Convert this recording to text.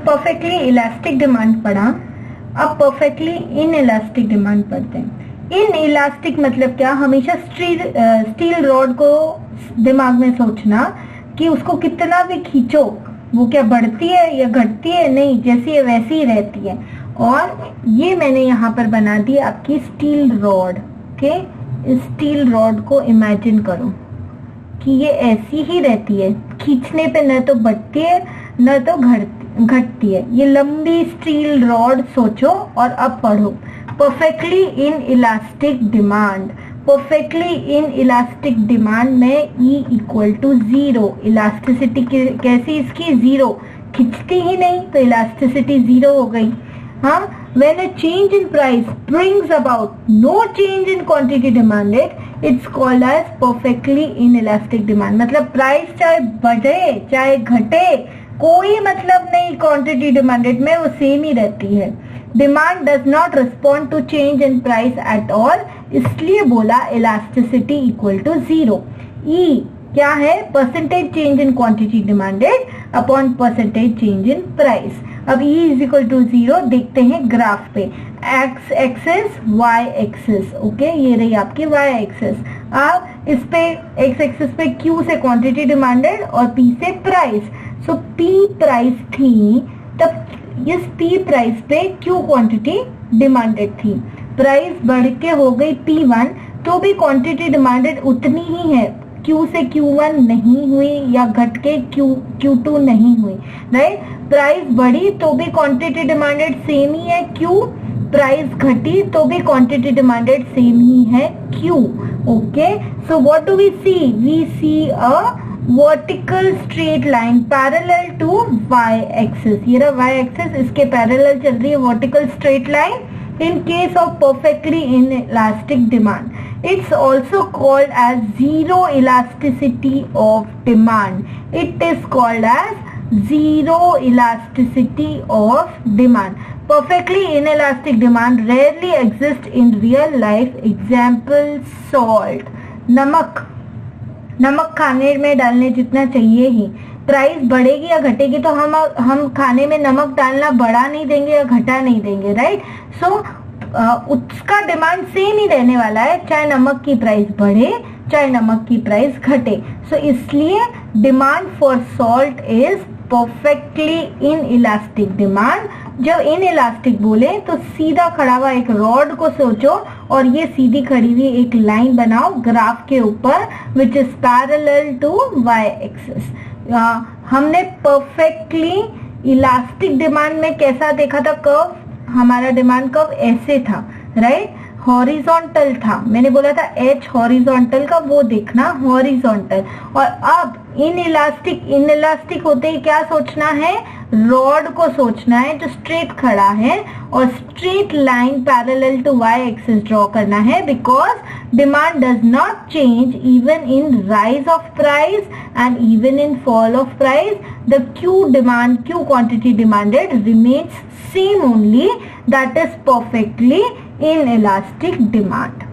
Perfectly elastic demand पढ़ा, अब perfectly in elastic demand पढ़ते हैं। इन इलास्टिक मतलब क्या? हमेशा स्टील रॉड को दिमाग में सोचना कि उसको कितना भी खींचो वो क्या बढ़ती है या घटती है? नहीं, जैसी है वैसी ही रहती है। और ये मैंने यहाँ पर बना दी आपकी स्टील रॉड के। इस स्टील रॉड को इमेजिन करो कि ये ऐसी ही रहती है, खींचने पे न तो बढ़ती है न तो घटती है। ये लंबी स्टील रॉड सोचो और अब पढ़ो। Perfectly in elastic demand, perfectly in elastic demand में E इक्वल टू 0। इलास्टिसिटी कैसी इसकी? 0, खिंचती ही नहीं तो इलास्टिसिटी 0 हो गई। हाँ, when a change in price brings about no change in quantity demanded, it's called as perfectly inelastic demand। मतलब price चाहे बढ़े चाहे घटे कोई मतलब नहीं, क्वांटिटी डिमांडेड में वो सेम ही रहती है। Demand does not respond to change in price at all, इसलिए बोला इलास्टिसिटी इक्वल टू 0। ई क्या है? Percentage change in quantity demanded upon percentage change in price. अब E इज इक्वल टू 0 देखते हैं ग्राफ पे। X axis Y axis, okay, ये रही आपकी वाई एक्सेस। अब इस पे एक्स एक्सेस पे Q से क्वांटिटी डिमांडेड और P से प्राइस। सो P प्राइस थी, तब इस P प्राइस पे Q क्वांटिटी डिमांडेड थी। प्राइस बढ़ के हो गई P1 तो भी क्वांटिटी डिमांडेड उतनी ही है, Q से Q1 नहीं हुई या घट के Q2 नहीं हुई, राइट। प्राइस बढ़ी तो भी क्वांटिटी डिमांडेड सेम ही है Q, प्राइस घटी तो भी क्वांटिटी डिमांडेड सेम ही है Q, okay. So what do we see? We see a vertical straight line parallel to y axis. ये रहा y एक्सिस, इसके पैरेलल चल रही है vertical straight line. In case of perfectly inelastic demand, it's also called as zero elasticity of demand. It is called as zero elasticity of demand. Perfectly inelastic demand rarely exists in real life. Example: salt, नमक खाने में डालने जितना चाहिए ही, price बढ़ेगी या घटेगी तो हम खाने में नमक डालना बढ़ा नहीं देंगे या घटा नहीं देंगे, राइट। सो उसका डिमांड सेम ही रहने वाला है, चाहे नमक की प्राइस बढ़े चाहे नमक की प्राइस घटे। सो इसलिए demand for salt is perfectly in elastic demand. जब इन इलास्टिक बोले तो सीधा खड़ा हुआ एक रॉड को सोचो और ये सीधी खड़ी हुई एक लाइन बनाओ ग्राफ के ऊपर which is parallel to y axis. हमने परफेक्टली इलास्टिक डिमांड में कैसा देखा था कर्व? हमारा डिमांड कर्व ऐसे था, राइट, हॉरिजॉन्टल था। मैंने बोला था H हॉरिजॉन्टल का, वो देखना हॉरिजॉन्टल। और अब इनइलास्टिक होते ही क्या सोचना है? रॉड को सोचना है जो स्ट्रेट खड़ा है और straight line parallel to y axis draw करना है, because demand does not change even in rise of price and even in fall of price. The Q quantity demanded remains same only, that is perfectly inelastic demand.